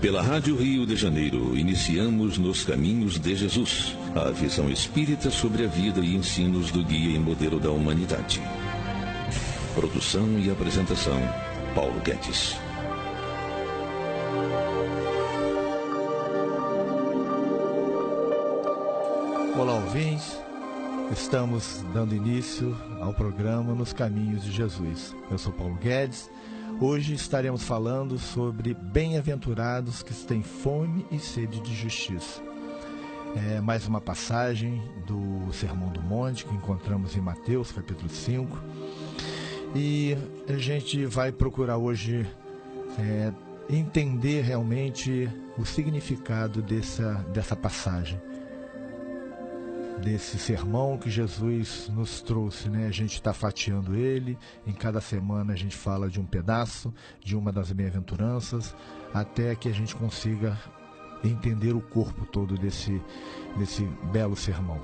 Pela Rádio Rio de Janeiro, iniciamos Nos Caminhos de Jesus, a visão espírita sobre a vida e ensinos do guia e modelo da humanidade. Produção e apresentação, Paulo Guedes. Olá, ouvintes. Estamos dando início ao programa Nos Caminhos de Jesus. Eu sou Paulo Guedes. Hoje estaremos falando sobre bem-aventurados que têm fome e sede de justiça. É mais uma passagem do Sermão do Monte que encontramos em Mateus, capítulo 5. E a gente vai procurar hoje entender realmente o significado dessa passagem, desse sermão que Jesus nos trouxe, né? A gente está fatiando ele, em cada semana a gente fala de um pedaço, de uma das bem-aventuranças, até que a gente consiga entender o corpo todo desse belo sermão.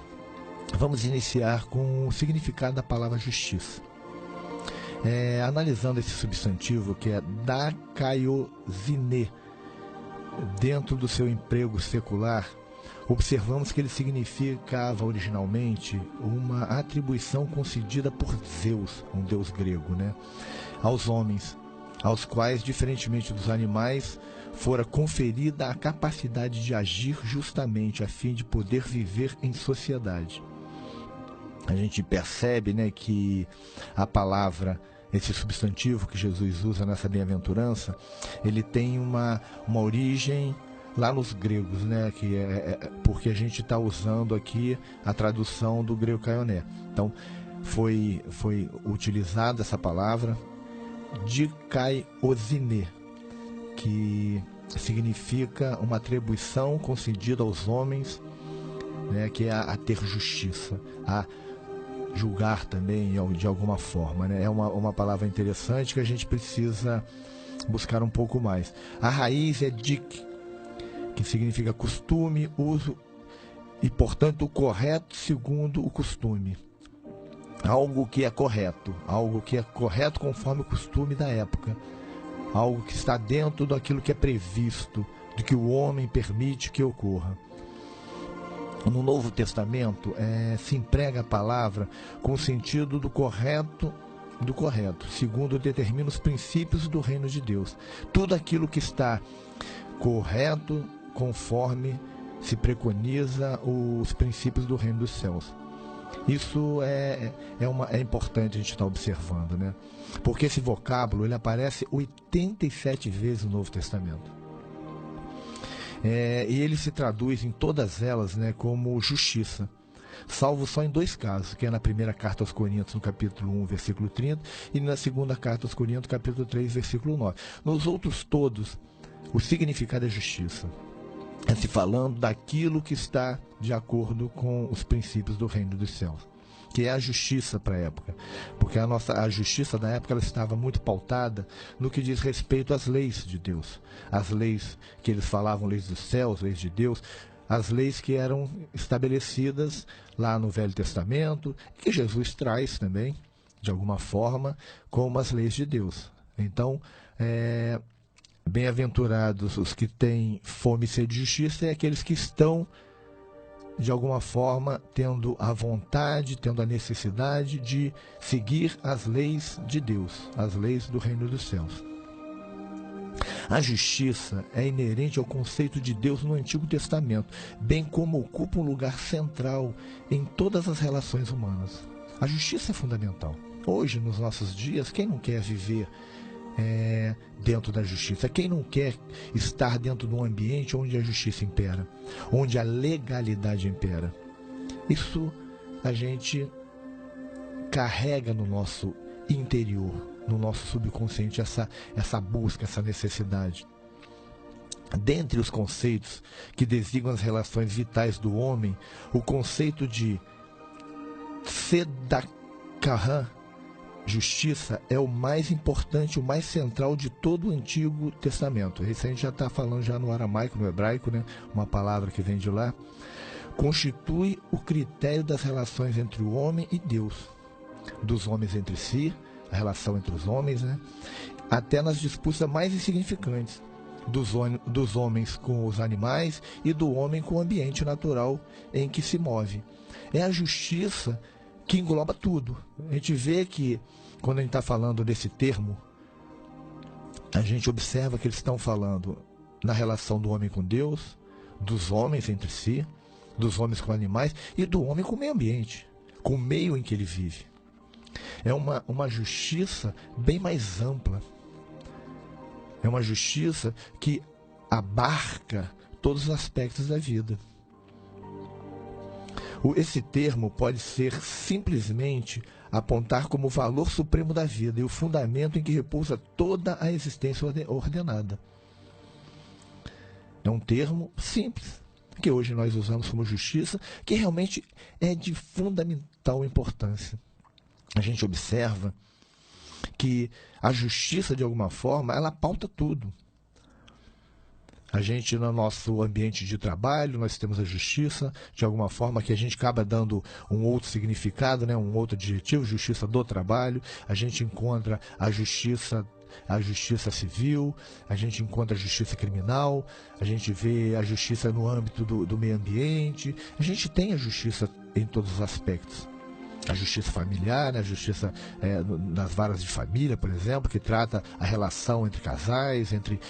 Vamos iniciar com o significado da palavra justiça. Analisando esse substantivo, que é dakaiosine, dentro do seu emprego secular, observamos que ele significava originalmente uma atribuição concedida por Zeus, um deus grego, né, aos homens, aos quais, diferentemente dos animais, fora conferida a capacidade de agir justamente a fim de poder viver em sociedade. A gente percebe, né, que a palavra, esse substantivo que Jesus usa nessa bem-aventurança, ele tem uma origem lá nos gregos, né, que porque a gente está usando aqui a tradução do grego kaioné. Então, foi utilizada essa palavra dikaiosine, que significa uma atribuição concedida aos homens, né, que é a ter justiça, a julgar também de alguma forma, né? É uma palavra interessante que a gente precisa buscar um pouco mais. A raiz é dik, que significa costume, uso e, portanto, o correto segundo o costume. Algo que é correto conforme o costume da época, algo que está dentro daquilo que é previsto, do que o homem permite que ocorra. No Novo Testamento se emprega a palavra com o sentido do correto, segundo determina os princípios do reino de Deus. Tudo aquilo que está correto conforme se preconiza os princípios do reino dos céus. Isso é importante a gente estar observando, né? Porque esse vocábulo ele aparece 87 vezes no Novo Testamento. E ele se traduz em todas elas, né, como justiça, salvo só em dois casos, que é na primeira carta aos Coríntios, no capítulo 1, versículo 30, e na segunda carta aos Coríntios, capítulo 3, versículo 9. Nos outros todos, o significado é justiça. Se falando daquilo que está de acordo com os princípios do reino dos céus, que é a justiça para a época, porque a justiça da época ela estava muito pautada no que diz respeito às leis de Deus, as leis que eles falavam, leis dos céus, leis de Deus, as leis que eram estabelecidas lá no Velho Testamento, que Jesus traz também, de alguma forma, como as leis de Deus. Então, bem-aventurados os que têm fome e sede de justiça, é aqueles que estão, de alguma forma, tendo a vontade, tendo a necessidade de seguir as leis de Deus, as leis do reino dos céus. A justiça é inerente ao conceito de Deus no Antigo Testamento, bem como ocupa um lugar central em todas as relações humanas. A justiça é fundamental. Hoje, nos nossos dias, quem não quer viver dentro da justiça? Quem não quer estar dentro de um ambiente onde a justiça impera, onde a legalidade impera? Isso a gente carrega no nosso interior, no nosso subconsciente, essa busca, essa necessidade. Dentre os conceitos que designam as relações vitais do homem, o conceito de tzedakah, justiça, é o mais importante, o mais central de todo o Antigo Testamento. Isso a gente já está falando já no aramaico, no hebraico, né? Uma palavra que vem de lá. Constitui o critério das relações entre o homem e Deus, dos homens entre si, a relação entre os homens, né? Até nas disputas mais insignificantes, dos homens com os animais e do homem com o ambiente natural em que se move. É a justiça que engloba tudo. A gente vê que, quando a gente está falando desse termo, a gente observa que eles estão falando na relação do homem com Deus, dos homens entre si, dos homens com animais e do homem com o meio ambiente, com o meio em que ele vive. É uma justiça bem mais ampla. É uma justiça que abarca todos os aspectos da vida. Esse termo pode ser simplesmente apontar como o valor supremo da vida e o fundamento em que repousa toda a existência ordenada. É um termo simples, que hoje nós usamos como justiça, que realmente é de fundamental importância. A gente observa que a justiça, de alguma forma, ela pauta tudo. A gente, no nosso ambiente de trabalho, nós temos a justiça, de alguma forma, que a gente acaba dando um outro significado, né, um outro adjetivo, justiça do trabalho. A gente encontra a justiça civil, a gente encontra a justiça criminal, a gente vê a justiça no âmbito do meio ambiente. A gente tem a justiça em todos os aspectos. A justiça familiar, né? A justiça nas varas de família, por exemplo, que trata a relação entre casais, entre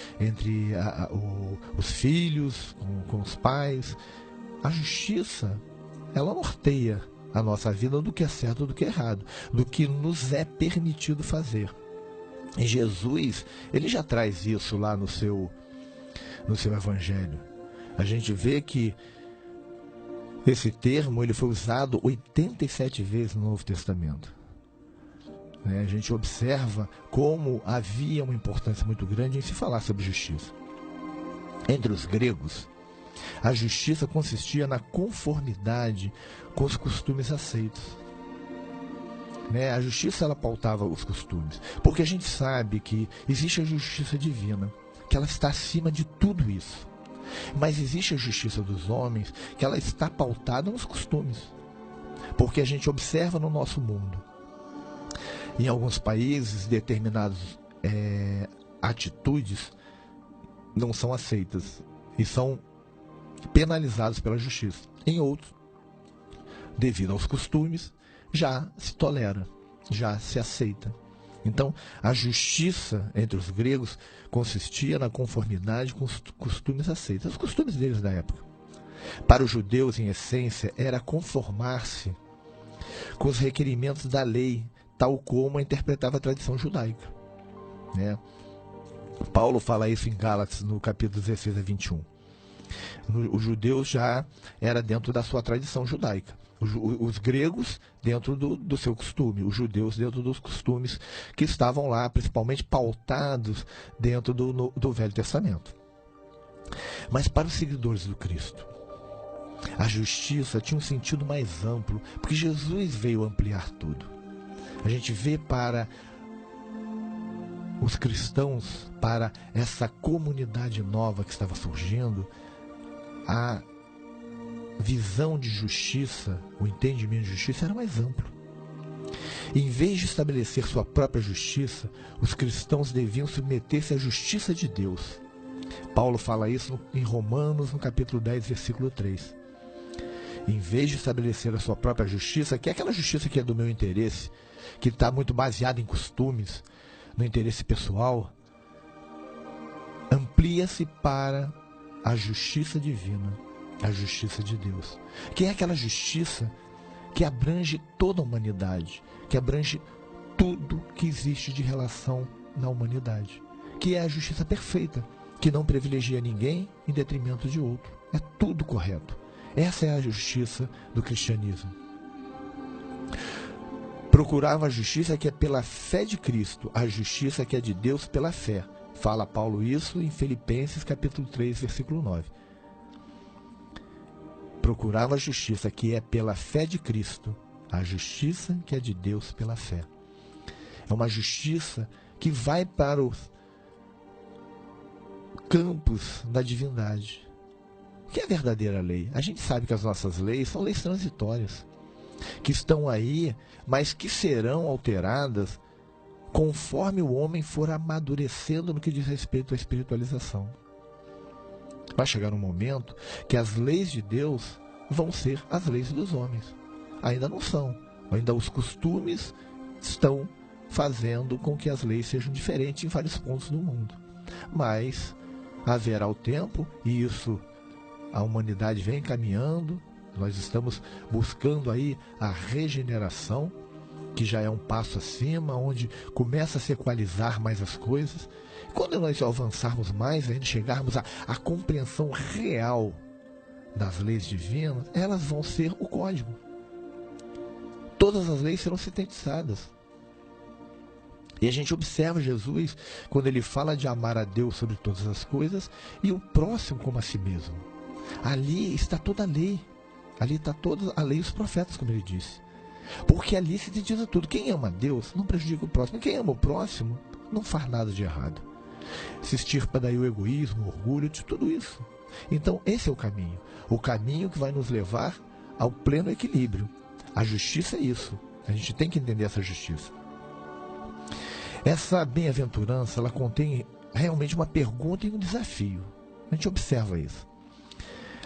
os filhos com os pais. A justiça, ela norteia a nossa vida do que é certo e do que é errado, do que nos é permitido fazer. E Jesus, ele já traz isso lá no seu evangelho. A gente vê que esse termo ele foi usado 87 vezes no Novo Testamento. A gente observa como havia uma importância muito grande em se falar sobre justiça. Entre os gregos, a justiça consistia na conformidade com os costumes aceitos. A justiça, ela pautava os costumes, porque a gente sabe que existe a justiça divina, que ela está acima de tudo isso. Mas existe a justiça dos homens, que ela está pautada nos costumes, porque a gente observa no nosso mundo, em alguns países, determinadas atitudes não são aceitas e são penalizadas pela justiça. Em outros, devido aos costumes, já se tolera, já se aceita. Então, a justiça entre os gregos consistia na conformidade com os costumes aceitos, os costumes deles da época. Para os judeus, em essência, era conformar-se com os requerimentos da lei, tal como a interpretava a tradição judaica. Paulo fala isso em Gálatas, no capítulo 16 a 21. Os judeus já era dentro da sua tradição judaica. Os gregos dentro do seu costume, os judeus dentro dos costumes que estavam lá, principalmente pautados dentro do Velho Testamento. Mas para os seguidores do Cristo, a justiça tinha um sentido mais amplo, porque Jesus veio ampliar tudo. A gente vê para os cristãos, para essa comunidade nova que estava surgindo, a visão de justiça, o entendimento de justiça era mais amplo. Em vez de estabelecer sua própria justiça, os cristãos deviam submeter-se à justiça de Deus. Paulo fala isso em Romanos, no capítulo 10, versículo 3. Em vez de estabelecer a sua própria justiça, que é aquela justiça que é do meu interesse, que está muito baseada em costumes, no interesse pessoal, amplia-se para a justiça divina, a justiça de Deus, que é aquela justiça que abrange toda a humanidade, que abrange tudo que existe de relação na humanidade, que é a justiça perfeita, que não privilegia ninguém em detrimento de outro. É tudo correto. Essa é a justiça do cristianismo. Procurava a justiça que é pela fé de Cristo, a justiça que é de Deus pela fé. Fala Paulo isso em Filipenses capítulo 3, versículo 9. Procurava a justiça que é pela fé de Cristo, a justiça que é de Deus pela fé. É uma justiça que vai para os campos da divindade. O que é a verdadeira lei? A gente sabe que as nossas leis são leis transitórias, que estão aí, mas que serão alteradas conforme o homem for amadurecendo no que diz respeito à espiritualização. Vai chegar um momento que as leis de Deus vão ser as leis dos homens. Ainda não são. Ainda os costumes estão fazendo com que as leis sejam diferentes em vários pontos do mundo. Mas haverá o tempo, e isso a humanidade vem caminhando. Nós estamos buscando aí a regeneração, que já é um passo acima, onde começa a se equalizar mais as coisas. Quando nós avançarmos mais, ainda chegarmos à compreensão real das leis divinas, elas vão ser o código. Todas as leis serão sintetizadas. E a gente observa Jesus quando ele fala de amar a Deus sobre todas as coisas e o próximo como a si mesmo. Ali está toda a lei. Ali está toda a lei e os profetas, como ele disse. Porque ali se sintetiza tudo. Quem ama a Deus não prejudica o próximo. Quem ama o próximo não faz nada de errado. Se extirpa daí o egoísmo, o orgulho, de tudo isso. Então esse é o caminho. O caminho que vai nos levar ao pleno equilíbrio. A justiça é isso. A gente tem que entender essa justiça. Essa bem-aventurança, ela contém realmente uma pergunta e um desafio. A gente observa isso.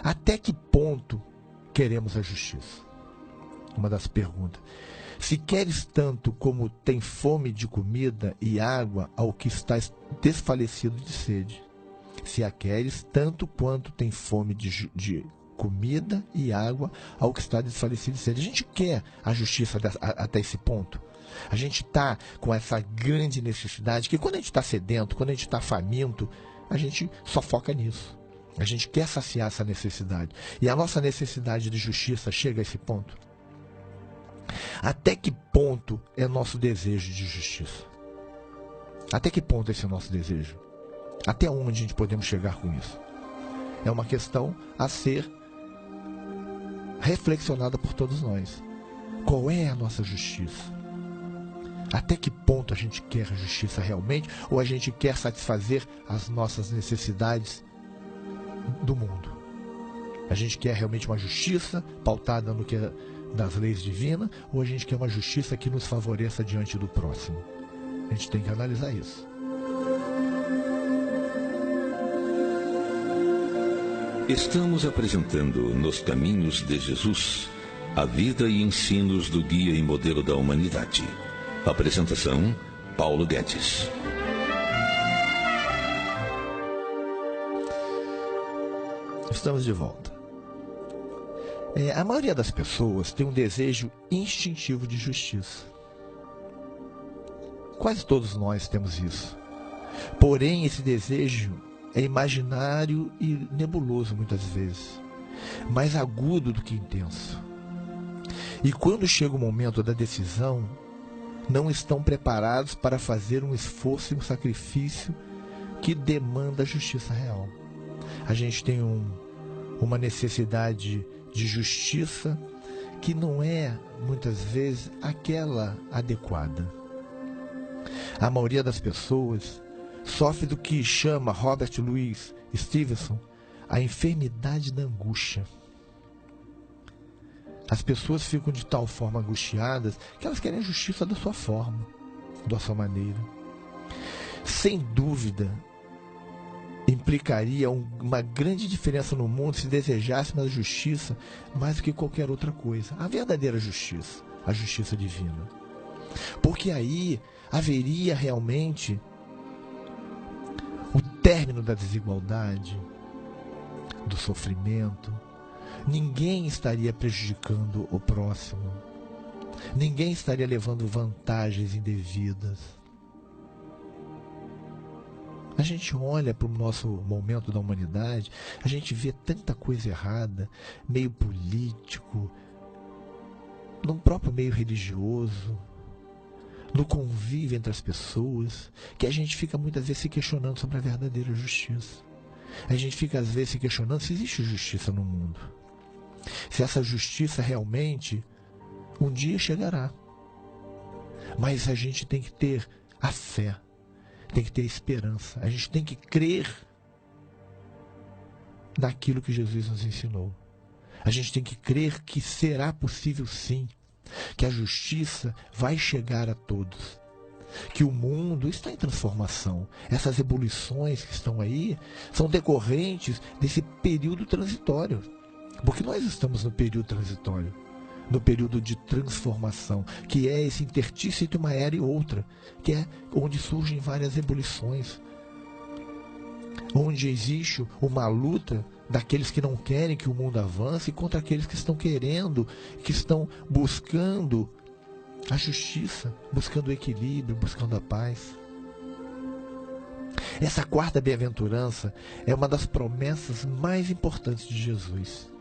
Até que ponto queremos a justiça? Uma das perguntas. Se queres tanto como tem fome de comida e água ao que está desfalecido de sede. Se a queres tanto quanto tem fome de comida e água ao que está desfalecido de sede. A gente quer a justiça até esse ponto. A gente está com essa grande necessidade, que quando a gente está sedento, quando a gente está faminto, a gente só foca nisso. A gente quer saciar essa necessidade. E a nossa necessidade de justiça chega a esse ponto. Até que ponto é nosso desejo de justiça? Até que ponto é esse nosso desejo? Até onde a gente podemos chegar com isso? É uma questão a ser reflexionada por todos nós. Qual é a nossa justiça? Até que ponto a gente quer a justiça realmente, ou a gente quer satisfazer as nossas necessidades do mundo? A gente quer realmente uma justiça pautada no que é das leis divinas, ou a gente quer uma justiça que nos favoreça diante do próximo? A gente tem que analisar isso. Estamos apresentando Nos Caminhos de Jesus, a vida e ensinos do guia e modelo da humanidade. Apresentação, Paulo Guedes. Estamos de volta. A maioria das pessoas tem um desejo instintivo de justiça. Quase todos nós temos isso. Porém, esse desejo é imaginário e nebuloso muitas vezes, mais agudo do que intenso. E quando chega o momento da decisão, não estão preparados para fazer um esforço e um sacrifício que demanda a justiça real. A gente tem uma necessidade de justiça que não é, muitas vezes, aquela adequada. A maioria das pessoas sofre do que chama Robert Louis Stevenson a enfermidade da angústia. As pessoas ficam de tal forma angustiadas que elas querem a justiça da sua forma, da sua maneira. Sem dúvida, implicaria uma grande diferença no mundo se desejássemos a justiça mais do que qualquer outra coisa. A verdadeira justiça, a justiça divina. Porque aí haveria realmente o término da desigualdade, do sofrimento. Ninguém estaria prejudicando o próximo. Ninguém estaria levando vantagens indevidas. A gente olha para o nosso momento da humanidade, a gente vê tanta coisa errada, meio político, no próprio meio religioso, no convívio entre as pessoas, que a gente fica muitas vezes se questionando sobre a verdadeira justiça. A gente fica às vezes se questionando se existe justiça no mundo. Se essa justiça realmente um dia chegará. Mas a gente tem que ter a fé, tem que ter a esperança, a gente tem que crer naquilo que Jesus nos ensinou. A gente tem que crer que será possível sim, que a justiça vai chegar a todos. que o mundo está em transformação. Essas ebulições que estão aí são decorrentes desse período transitório. Porque nós estamos no período transitório, no período de transformação, que é esse interstício entre uma era e outra, que é onde surgem várias ebulições, onde existe uma luta daqueles que não querem que o mundo avance contra aqueles que estão querendo, que estão buscando a justiça, buscando o equilíbrio, buscando a paz. Essa quarta bem-aventurança é uma das promessas mais importantes de Jesus.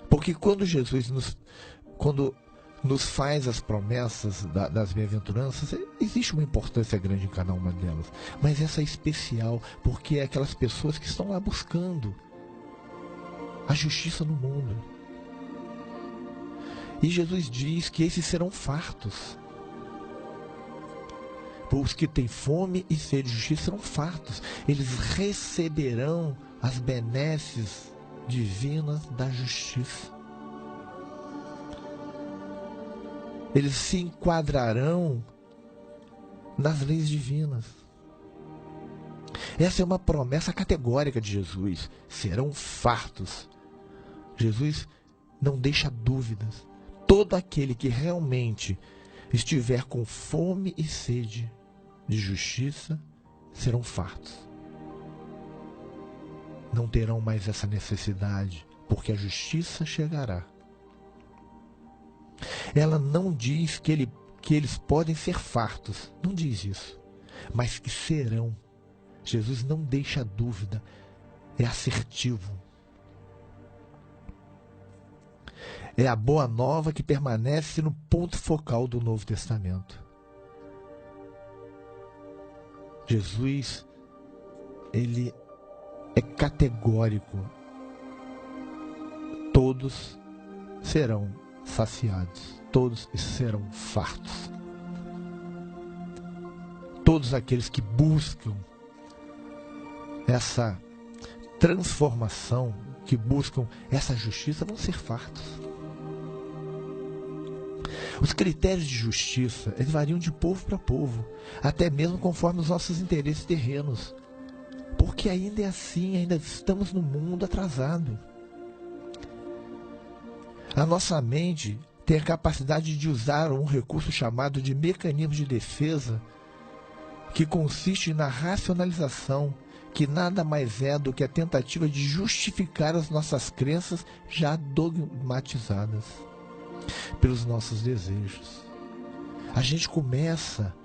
Porque quando Jesus nos faz as promessas das bem-aventuranças, existe uma importância grande em cada uma delas. Mas essa é especial porque é aquelas pessoas que estão lá buscando a justiça no mundo. E Jesus diz que esses serão fartos. Os que têm fome e sede de justiça serão fartos. Eles receberão as benesses divinas da justiça. Eles se enquadrarão nas leis divinas. Essa é uma promessa categórica de Jesus. Serão fartos. Jesus não deixa dúvidas. Todo aquele que realmente estiver com fome e sede de justiça serão fartos. Não terão mais essa necessidade, porque a justiça chegará. Ela não diz que eles podem ser fartos, não diz isso, mas que serão. Jesus não deixa dúvida, é assertivo. É a boa nova que permanece no ponto focal do Novo Testamento. Jesus, ele é categórico. Todos serão saciados, todos serão fartos. Todos aqueles que buscam essa transformação, que buscam essa justiça, vão ser fartos. Os critérios de justiça, eles variam de povo para povo, até mesmo conforme os nossos interesses terrenos. Porque ainda é assim, ainda estamos no mundo atrasado. A nossa mente tem a capacidade de usar um recurso chamado de mecanismo de defesa, que consiste na racionalização, que nada mais é do que a tentativa de justificar as nossas crenças já dogmatizadas pelos nossos desejos. A gente começa,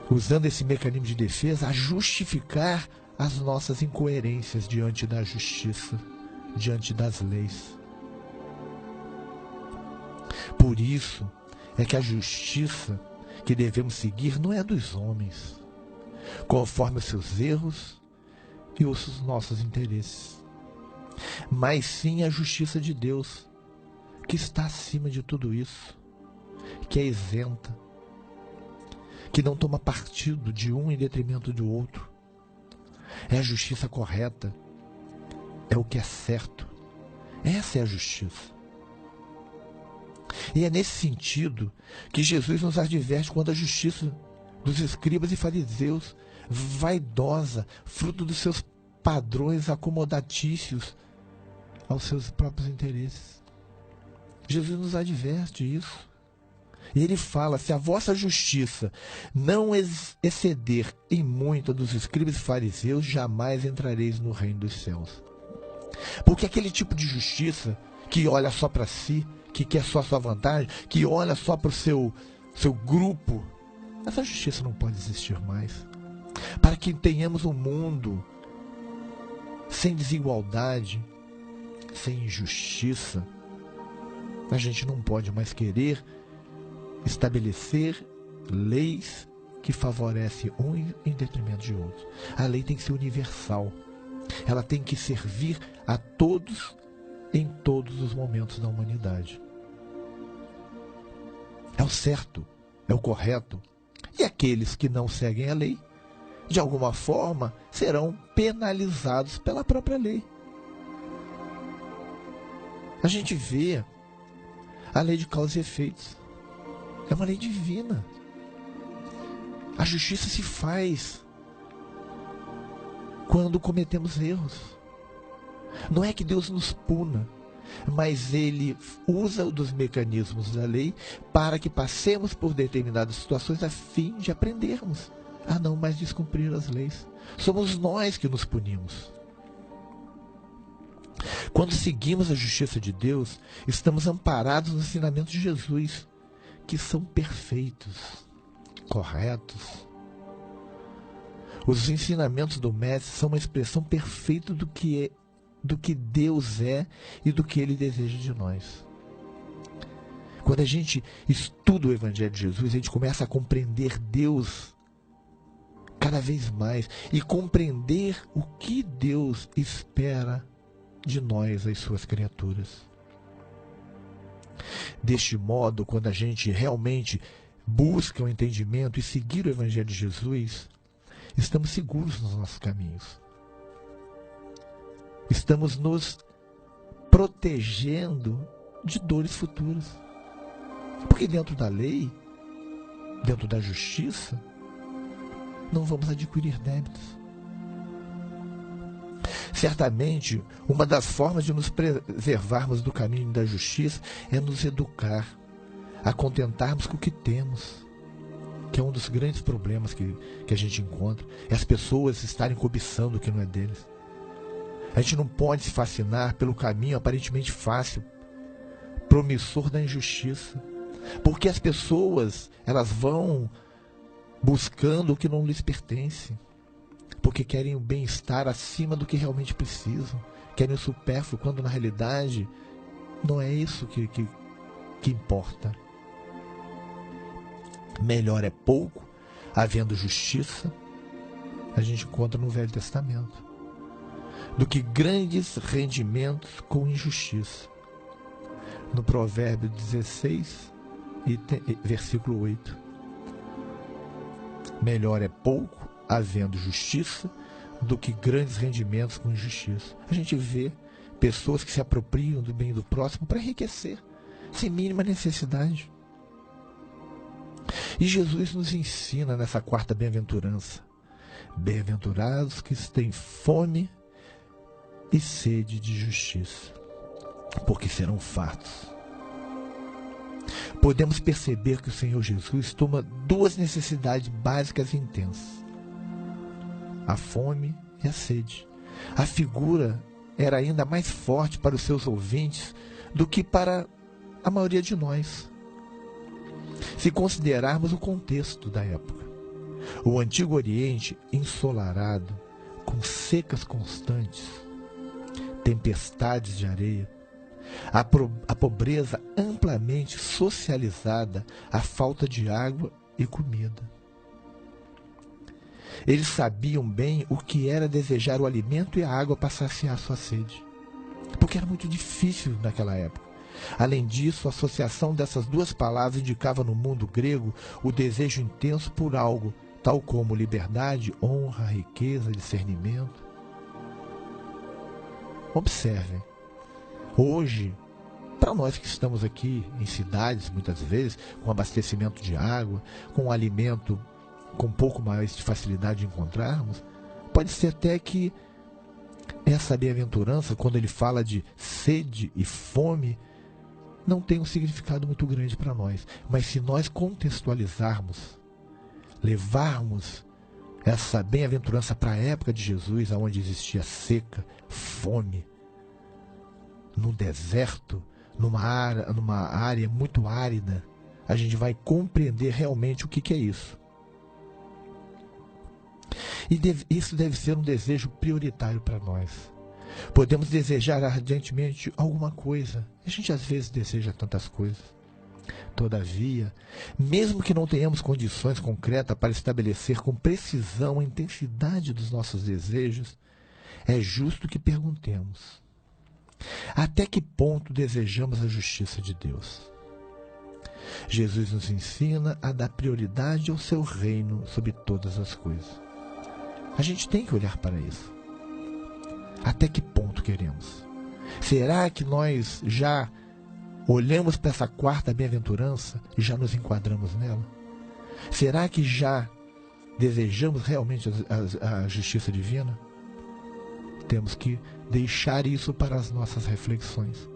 usando esse mecanismo de defesa, a justificar as nossas incoerências diante da justiça, diante das leis. Por isso é que a justiça que devemos seguir não é dos homens, conforme os seus erros e os nossos interesses, mas sim a justiça de Deus, que está acima de tudo isso, que é isenta, que não toma partido de um em detrimento do outro. É a justiça correta, é o que é certo. Essa é a justiça. E é nesse sentido que Jesus nos adverte quando a justiça dos escribas e fariseus, vaidosa, fruto dos seus padrões acomodatícios aos seus próprios interesses. Jesus nos adverte isso. E ele fala: se a vossa justiça não exceder em muito a dos escribas e fariseus, jamais entrareis no reino dos céus. Porque aquele tipo de justiça que olha só para si, que quer só a sua vantagem, que olha só para o seu grupo, essa justiça não pode existir mais. Para que tenhamos um mundo sem desigualdade, sem injustiça, a gente não pode mais querer estabelecer leis que favorecem um em detrimento de outro. A lei tem que ser universal. Ela tem que servir a todos em todos os momentos da humanidade. É o certo, é o correto. E aqueles que não seguem a lei, de alguma forma, serão penalizados pela própria lei. A gente vê a lei de causa e efeitos. É uma lei divina. A justiça se faz quando cometemos erros. Não é que Deus nos puna, mas Ele usa dos mecanismos da lei para que passemos por determinadas situações a fim de aprendermos a não mais descumprir as leis. Somos nós que nos punimos. Quando seguimos a justiça de Deus, estamos amparados nos ensinamentos de Jesus, que são perfeitos, corretos. Os ensinamentos do Mestre são uma expressão perfeita do que Deus é e do que Ele deseja de nós. Quando a gente estuda o Evangelho de Jesus, a gente começa a compreender Deus cada vez mais e compreender o que Deus espera de nós, as suas criaturas. Deste modo, quando a gente realmente busca o entendimento e seguir o Evangelho de Jesus, estamos seguros nos nossos caminhos. Estamos nos protegendo de dores futuras. Porque dentro da lei, dentro da justiça, não vamos adquirir débitos. Certamente, uma das formas de nos preservarmos do caminho da justiça é nos educar, a contentarmos com o que temos, que é um dos grandes problemas que a gente encontra, é as pessoas estarem cobiçando o que não é deles. A gente não pode se fascinar pelo caminho aparentemente fácil, promissor da injustiça, porque as pessoas, elas vão buscando o que não lhes pertence, porque querem o bem-estar acima do que realmente precisam, querem o supérfluo, quando na realidade não é isso que importa. Melhor é pouco, havendo justiça, a gente encontra no Velho Testamento, do que grandes rendimentos com injustiça. No Provérbio 16, versículo 8. Melhor é pouco, havendo justiça, do que grandes rendimentos com injustiça. A gente vê pessoas que se apropriam do bem do próximo para enriquecer, sem mínima necessidade. E Jesus nos ensina nessa quarta bem-aventurança: bem-aventurados que têm fome e sede de justiça, porque serão fartos. Podemos perceber que o Senhor Jesus toma duas necessidades básicas e intensas: a fome e a sede. A figura era ainda mais forte para os seus ouvintes do que para a maioria de nós, se considerarmos o contexto da época. O Antigo Oriente, ensolarado, com secas constantes, tempestades de areia, a pobreza amplamente socializada, a falta de água e comida. Eles sabiam bem o que era desejar o alimento e a água para saciar sua sede, porque era muito difícil naquela época. Além disso, a associação dessas duas palavras indicava no mundo grego o desejo intenso por algo, tal como liberdade, honra, riqueza, discernimento. Observem, hoje, para nós que estamos aqui em cidades, muitas vezes, com abastecimento de água, com alimento com um pouco mais de facilidade de encontrarmos, pode ser até que essa bem-aventurança, quando ele fala de sede e fome, não tem um significado muito grande para nós. Mas se nós contextualizarmos, levarmos essa bem-aventurança para a época de Jesus, onde existia seca, fome, no deserto, numa área muito árida, a gente vai compreender realmente o que é isso. E isso deve ser um desejo prioritário para nós. Podemos desejar ardentemente alguma coisa. A gente às vezes deseja tantas coisas. Todavia, mesmo que não tenhamos condições concretas para estabelecer com precisão a intensidade dos nossos desejos, é justo que perguntemos: até que ponto desejamos a justiça de Deus? Jesus nos ensina a dar prioridade ao seu reino sobre todas as coisas. A gente tem que olhar para isso. Até que ponto queremos? Será que nós já olhamos para essa quarta bem-aventurança e já nos enquadramos nela? Será que já desejamos realmente a justiça divina? Temos que deixar isso para as nossas reflexões.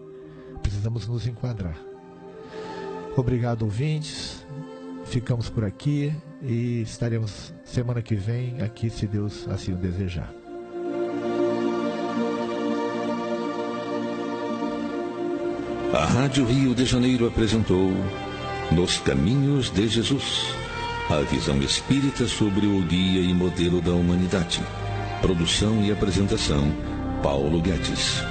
Precisamos nos enquadrar. Obrigado, ouvintes. Ficamos por aqui e estaremos semana que vem aqui, se Deus assim o desejar. A Rádio Rio de Janeiro apresentou Nos Caminhos de Jesus, a visão espírita sobre o guia e modelo da humanidade. Produção e apresentação, Paulo Guedes.